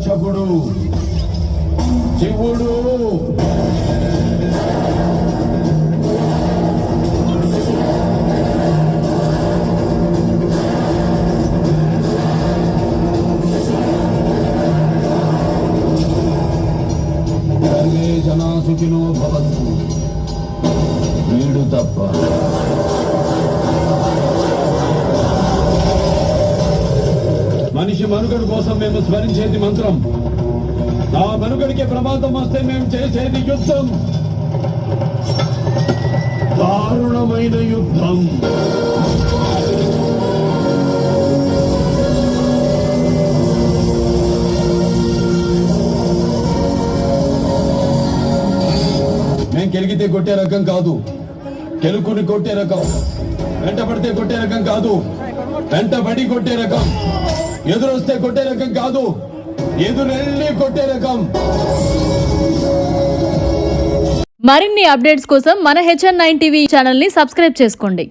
సంరక్షకుడు శివుడు. సర్వే జనా సుఖినో భవంతు. వీడు తప్ప మనిషి మనుగడ కోసం మేము స్మరించేది మంత్రం. ఆ మనుగడికి ప్రమాదం వస్తే మేము చేసేది యుద్ధం, దారుణమైన యుద్ధం. మేము గెలిగితే కొట్టే రకం కాదు, గెలుకుని కొట్టే రకం. వెంటబడితే కొట్టే రకం కాదు, వెంటబడి కొట్టే రకం. ఎదురొస్తే కొట్టే రకం కాదు, ఎదురెళ్ళి కొట్టే రకం. మరిన్ని అప్డేట్స్ కోసం మన HN9 టీవీ ఛానల్ ని సబ్స్క్రైబ్ చేసుకోండి.